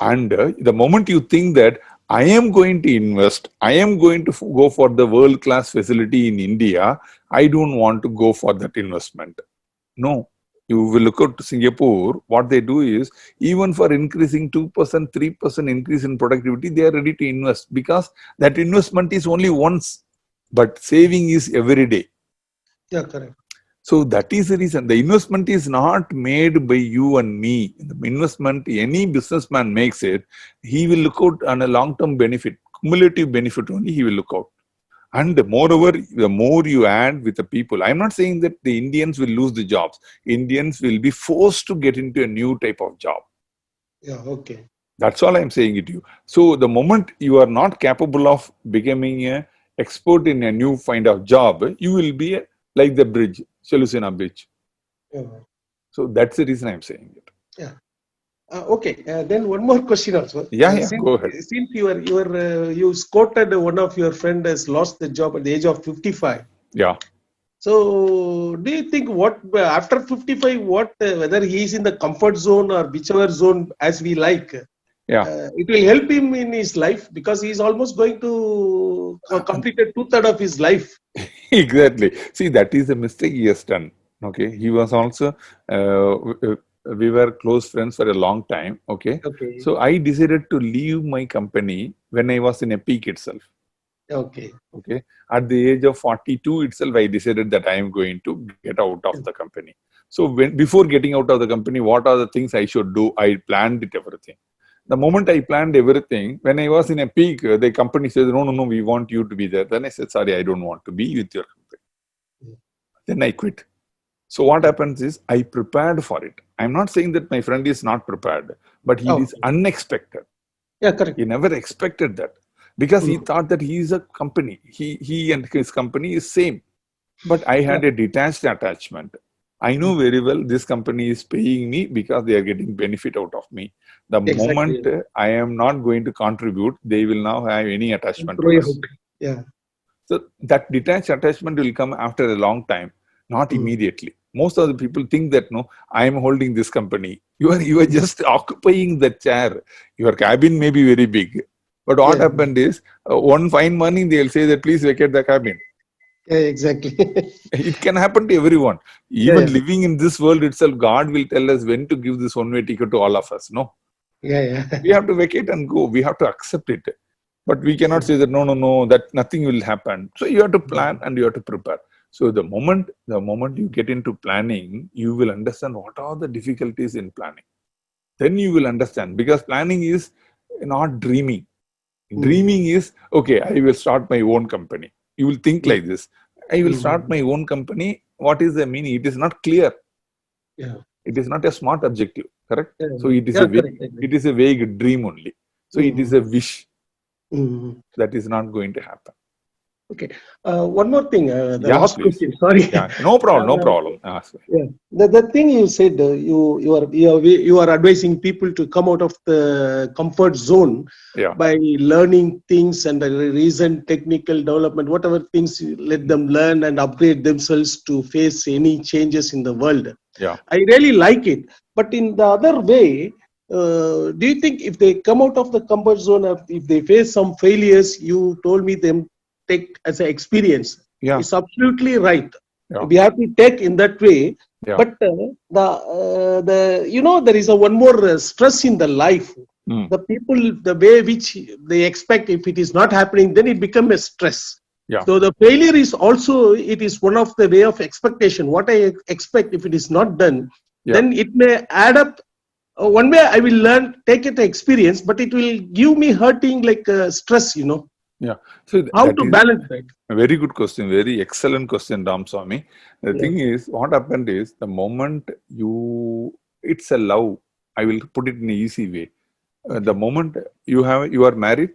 And the moment you think that I am going to invest, I am going to go for the world class facility in India, I don't want to go for that investment. No. You will look at Singapore, what they do is, even for increasing 2%, 3% increase in productivity, they are ready to invest because that investment is only once, but saving is every day. Yeah, correct. So that is the reason. The investment is not made by you and me. The investment, any businessman makes it, he will look out on a long-term benefit, cumulative benefit only he will look out. And moreover, the more you add with the people, I'm not saying that the Indians will lose the jobs. Indians will be forced to get into a new type of job. Yeah, okay. That's all I'm saying it to you. So the moment you are not capable of becoming an expert in a new kind of job, you will be like the bridge, Shalusena Bridge. Yeah. So that's the reason I'm saying it. Yeah. Okay. Then one more question also. Yeah, go ahead. Since you quoted one of your friend has lost the job at the age of 55. Yeah. So, do you think what after 55, whether he is in the comfort zone or whichever zone as we like, it will help him in his life because he is almost going to complete 2/3 of his life. Exactly. See, that is a mistake he has done. Okay. He was also, we were close friends for a long time. Okay. So I decided to leave my company when I was in a peak itself. Okay. At the age of 42 itself, I decided that I am going to get out of the company. So before getting out of the company, what are the things I should do? I planned it everything. The moment I planned everything, when I was in a peak, the company says, no, we want you to be there. Then I said, sorry, I don't want to be with your company. Then I quit. So what happens is, I prepared for it. I'm not saying that my friend is not prepared, but he is unexpected. Yeah, correct. He never expected that because he thought that he is a company. He and his company is same. But I had a detached attachment. I know very well this company is paying me because they are getting benefit out of me. The moment I am not going to contribute, they will now have any attachment to us. Yeah. So that detached attachment will come after a long time, not immediately. Most of the people think that no, I am holding this company. You are just occupying the chair. Your cabin may be very big, but what happened is one fine morning they'll say that please vacate the cabin. Yeah, exactly. It can happen to everyone. Even living in this world itself, God will tell us when to give this one-way ticket to all of us. No. We have to vacate and go. We have to accept it. But we cannot say that no, that nothing will happen. So you have to plan and you have to prepare. So the moment you get into planning, you will understand what are the difficulties in planning. Then you will understand, because planning is not dreaming. Dreaming is, okay, I will start my own company. You will think like this. I will start my own company. What is the meaning? It is not clear. It is not a smart objective, correct? So it is a vague dream only. So it is a wish. That is not going to happen. Okay. One more thing. The Yeah, last please. question. Sorry. Yeah, no problem, no Uh, problem. Yeah, the thing you said, you are advising people to come out of the comfort zone Yeah, by learning things and the recent technical development, whatever things you let them learn and upgrade themselves to face any changes in the world. yeah. I really like it. But in the other way, do you think if they come out of the comfort zone, or if they face some failures, you told me them take as an experience. Yeah, It's absolutely right. yeah, We have to take in that way. yeah. But there is a one more stress in the life. Mm, The people, the way which they expect, if it is not happening, then it becomes a stress. yeah, So the failure is also, it is one of the way of expectation. What I expect, if it is not done, yeah, then it may add up. One way I will learn, take it experience, but it will give me hurting like stress. yeah. So How that to is balance that? a very good question, very excellent question, Ram Swami. The Yeah. thing is, what happened is the moment it's a love. I will put it in an easy way. The Okay. moment you are married,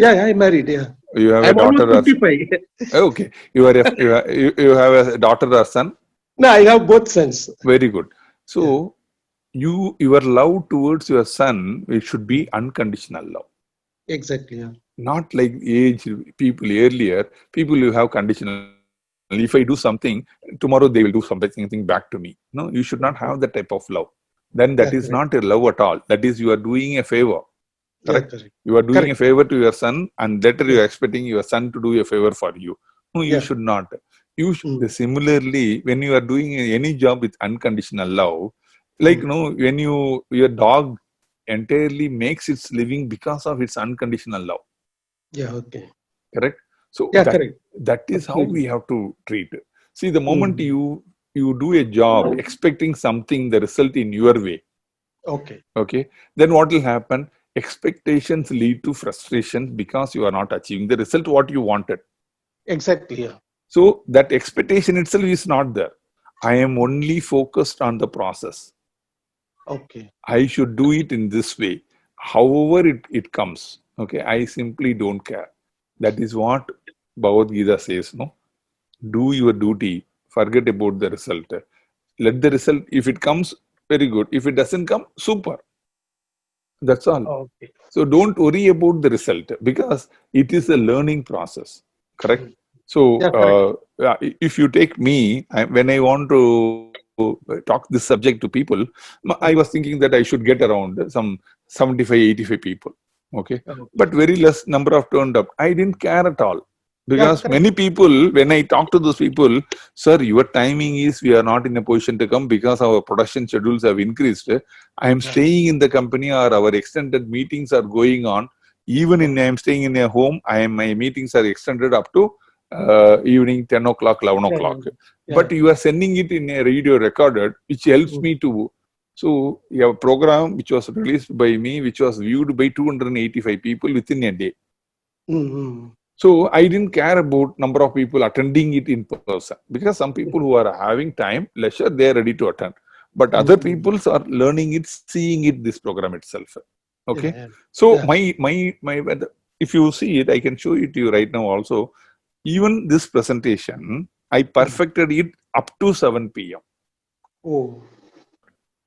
Yeah, I'm married. Yeah. you have a I'm almost daughter or 55. okay, you have a daughter or son. No, I have both sons. Very good. Yeah. So your love towards your son, it should be unconditional love, Exactly. Yeah. not like age people earlier. People you have conditional. If I do something, tomorrow they will do something back to me. No, you should not have that type of love. Then Yeah, that is correct. not a love at all. That is you are doing a favor. Yeah, Correct? correct. You are doing a Correct. favor to your son, and later you Yeah. are expecting your son to do a favor for you. No, you Yeah. should not. Mm. Similarly, when you are doing any job with unconditional love, like Mm. when your dog entirely makes its living because of its unconditional love. Yeah. Okay. Correct? So Yeah, that correct. that is how we Absolutely. have to treat it. See, the moment Mm. you do a job expecting something, the result in your way, Okay. okay, then what will happen? Expectations lead to frustration because you are not achieving the result what you wanted. Exactly. Yeah. So that expectation itself is not there. I am only focused on the process. Okay. I should do it in this way. However it comes. Okay, I simply don't care. That is what Bhagavad Gita says, no? Do your duty, forget about the result. Let the result, if it comes, very good. If it doesn't come, super. That's all. Okay. So don't worry about the result because it is a learning process. Correct? Mm. So Yeah, correct. if you take me, when I want to talk this subject to people, I Mm. was thinking that I should get around some 75, 85 people. Okay. Okay. But very less number of turned up. I didn't care at all. Yeah, Because correct. many people, when I talk to those people, sir, your timing is we are not in a position to come because our production schedules have increased. I am Yeah. staying in the company or our extended meetings are going on. Even in I am staying in a home, my meetings are extended up to evening 10 o'clock, 11 Yeah. o'clock. Yeah. But you are sending it in a radio recorded, which helps Mm. me to. So you have a program which was released by me, which was viewed by 285 people within a day. Mm. So I didn't care about number of people attending it in person because some people who are having time, leisure, they are ready to attend. But other Mm. people are learning it, seeing it, this program itself. Yeah. Okay. Yeah. So Yeah. my if you see it, I can show it to you right now also. Even this presentation, I Mm. perfected it up to 7 p.m. Oh.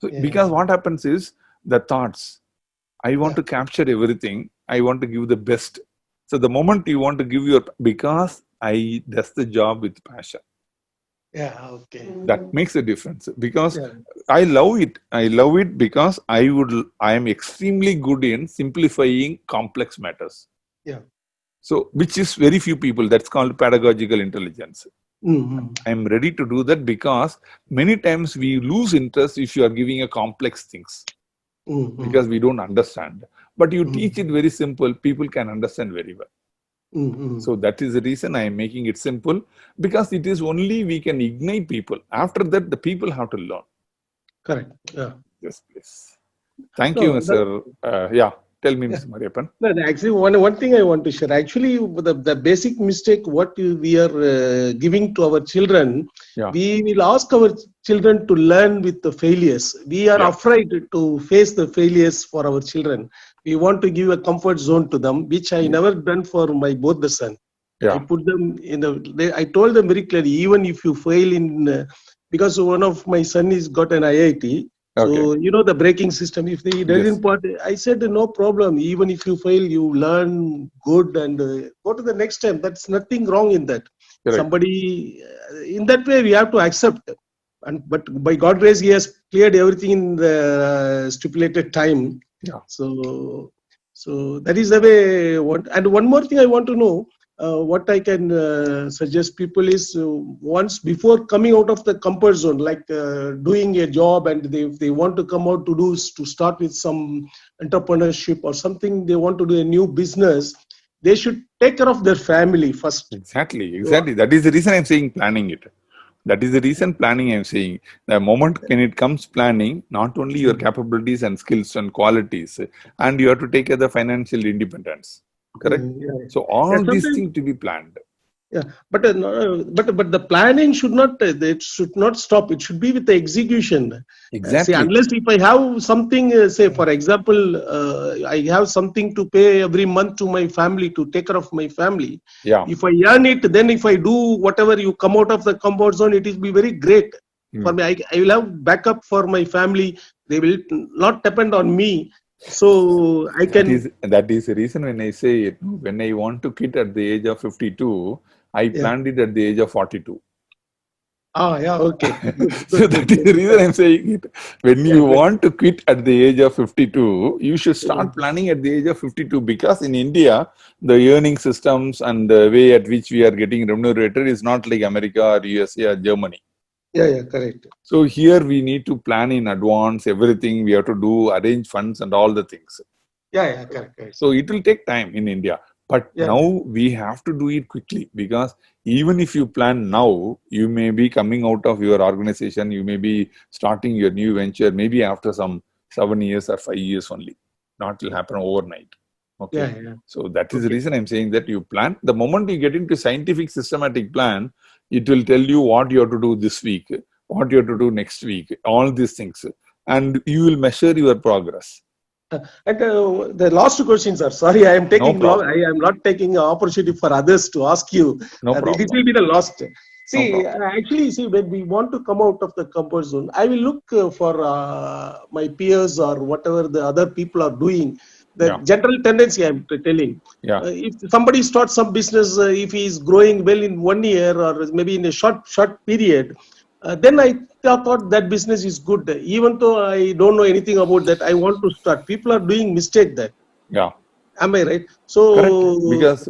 So Yeah. because what happens is the thoughts. I want Yeah. to capture everything. I want to give the best. So the moment you want to give your because that's the job with passion. Yeah. Okay. That makes a difference because Yeah. I love it. I love it because I am extremely good in simplifying complex matters. Yeah. So which is very few people. That's called pedagogical intelligence. Mm. I'm ready to do that because many times we lose interest if you are giving a complex things because we don't understand. But you teach it very simple, people can understand very well. So that is the reason I am making it simple because it is only we can ignite people. After that, the people have to learn. Correct. Yeah. Yes, please. Thank you, No, Mr. Yeah, tell me, yeah. Mr. Mariappan. No, actually, one thing I want to share. Actually, the basic mistake what we are giving to our children, Yeah, we will ask our children to learn with the failures. We are yeah, afraid to face the failures for our children. We want to give a comfort zone to them, which I yeah, never done for my both the son. I Yeah. put them in I told them very clearly, even if you fail in, because one of my son is got an IIT. Okay. So, the braking system, if they Yes. didn't part, I said, no problem. Even if you fail, you learn good and go to the next time. That's nothing wrong in that. Correct. Somebody, in that way, we have to accept. But by God's grace, he has cleared everything in the stipulated time. Yeah. So that is the way. And one more thing I want to know, what I can suggest people is, once before coming out of the comfort zone, like doing a job, and if they want to come out to start with some entrepreneurship or something, they want to do a new business, they should take care of their family first. Exactly. So, That is the reason I'm saying planning it. That is the reason planning I'm saying. The moment when it comes planning, not only your capabilities and skills and qualities, and you have to take care of the financial independence. Correct? yeah. So all these Sometimes, things to be planned. yeah, but the planning should not, it should not stop. It should be with the execution. Say, Exactly. unless if I have something, say for example, I have something to pay every month to my family, to take care of my family. Yeah. If I earn it, then if I do whatever, you come out of the comfort zone, it will be very great for me. I will have backup for my family. They will not depend on me. So I can. That is the reason when I say it, when I want to quit at the age of 52, I Yeah. planned it at the age of 42. Yeah, okay. So Good, that is the good. reason I'm saying it. When Yeah, you good. want to quit at the age of 52, you should start planning at the age of 52, because in India, the earning systems and the way at which we are getting remunerated is not like America or USA or Germany. Yeah, correct. So here we need to plan in advance everything. We have to do arrange funds and all the things. Yeah, correct. So it will take time in India. But Yeah. now we have to do it quickly, because even if you plan now, you may be coming out of your organization, you may be starting your new venture, maybe after some 7 years or 5 years only. Not will happen overnight. Okay. Yeah. So that is the Okay. reason I'm saying that you plan. The moment you get into scientific systematic plan, it will tell you what you have to do this week, what you have to do next week, all these things. And you will measure your progress. And the last two questions are, sorry, I am taking long. problem. I am not taking opportunity for others to ask you. No This problem. will be the last. See, problem. actually, when we want to come out of the comfort zone, I will look for my peers or whatever the other people are doing. The Yeah. general tendency I'm telling. Yeah. If somebody starts some business, if he is growing well in 1 year or maybe in a short period, then I thought that business is good. Even though I don't know anything about that, I want to start. People are doing mistake there. Yeah. Am I right? Correct. So Because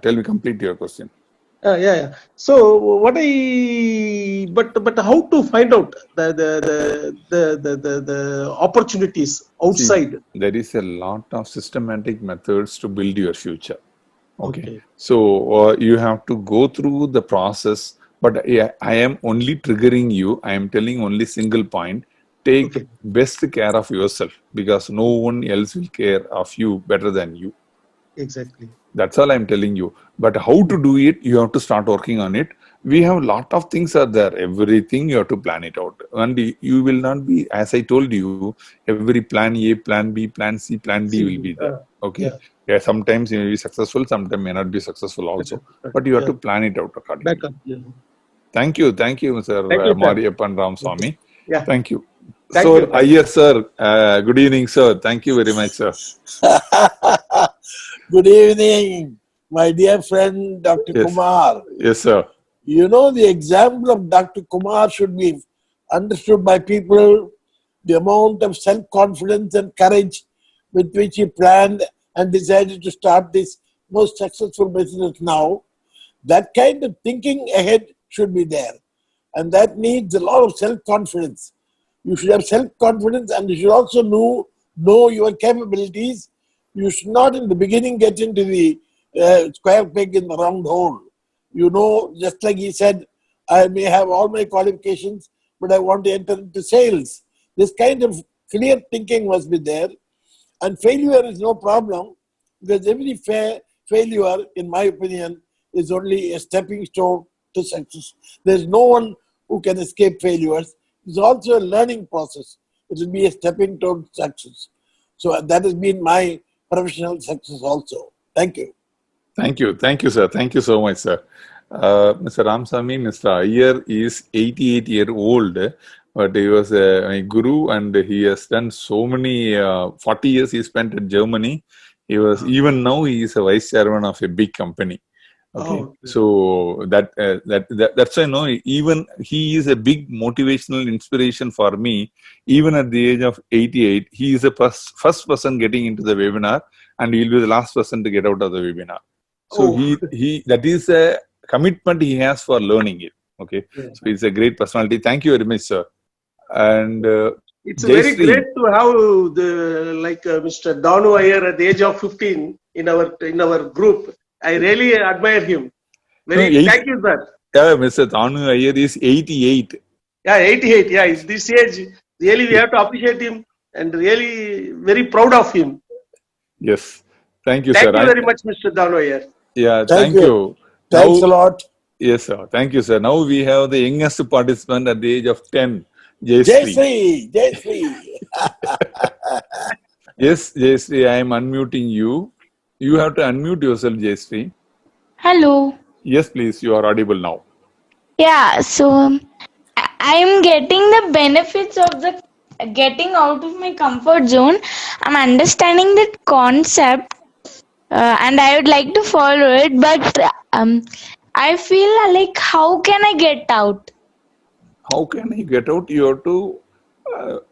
Tell me, complete your question. yeah. So but how to find out the opportunities outside? See, there is a lot of systematic methods to build your future. Okay. Okay. So you have to go through the process, but I am only triggering you. I am telling only single point. Take Okay. best care of yourself, because no one else will care of you better than you. Exactly. That's all I'm telling you. But how to do it, you have to start working on it. We have a lot of things are there. Everything you have to plan it out. And you will not be, as I told you, every plan A, plan B, plan C, plan D will be there. Okay. Yeah, sometimes you may be successful, sometimes may not be successful also. But you have to plan it out accordingly. Backup. Yeah. Thank you, Mr. Thank you, sir. Mariappan Ramaswamy. Yeah. Thank you. Thank Sir, you. yes, sir. Good evening, sir. Thank you very much, sir. Good evening, my dear friend Dr. Yes. Kumar. Yes, sir. You know, the example of Dr. Kumar should be understood by people, the amount of self-confidence and courage with which he planned and decided to start this most successful business now. That kind of thinking ahead should be there. And that needs a lot of self-confidence. You should have self-confidence, and you should also know your capabilities. You should not in the beginning get into the square peg in the round hole. You know, just like he said, I may have all my qualifications, but I want to enter into sales. This kind of clear thinking must be there. And failure is no problem, because every failure, in my opinion, is only a stepping stone to success. There's no one who can escape failures. It's also a learning process. It will be a stepping stone to success. So that has been my professional success also. Thank you. Thank you, sir. Thank you so much, sir. Mr. Ramsamy, Mr. Iyer is 88-year-old, but he was a guru and he has done so many, 40 years he spent in Germany. He was, even now, he is a vice chairman of a big company. Okay, Oh, so that's why I know even he is a big motivational inspiration for me. Even at the age of 88, he is the first person getting into the webinar, and he'll be the last person to get out of the webinar. So oh, he that is a commitment he has for learning it. Okay, yeah. so he's a great personality. Thank you very much, sir. And It's very Jayashree, great to have Mr. Danu Iyer at the age of 15 in our group. I really admire him. Thank you, sir. Mr. Danu Iyer is 88. Yeah, 88. Yeah, at this age, really we have to appreciate him and really very proud of him. Yes, thank you, Thank sir. you very much, Mr. Danu Iyer. Yeah, Thank thank you. Thanks Now, a lot. yes, sir. Thank you, sir. Now we have the youngest participant at the age of 10, Jay Jayashree. Sri, Jay Sri. Yes, Jayashree, I am unmuting you. You have to unmute yourself, Jayashree. Hello. Yes, please. You are audible now. Yeah, so I am getting the benefits of the getting out of my comfort zone. I'm understanding that concept and I would like to follow it, but I feel like how can I get out? How can you get out? You have to,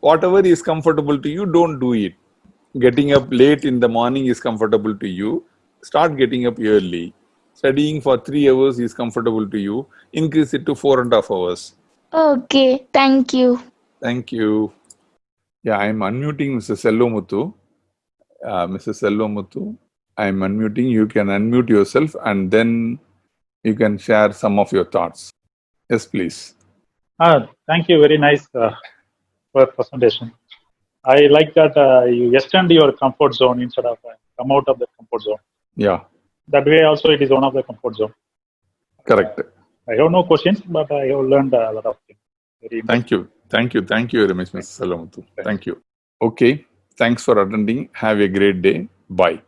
whatever is comfortable to you, don't do it. Getting up late in the morning is comfortable to you. Start getting up early. Studying for 3 hours is comfortable to you. Increase it to 4.5 hours. Okay, thank you. Thank you. Yeah, I am unmuting Mr. Sellomuthu. Mr. Sellomuthu, I am unmuting. You can unmute yourself and then you can share some of your thoughts. Yes, please. Thank you. Very nice for presentation. I like that you extend your comfort zone instead of come out of the comfort zone. Yeah, That way also it is one of the comfort zone. correct. I have no questions, but I have learned a lot of things. Very Thank you. Thank you. Thank you very much, Mr. Sellomuthu. Thank you. Okay. Thanks for attending. Have a great day. Bye.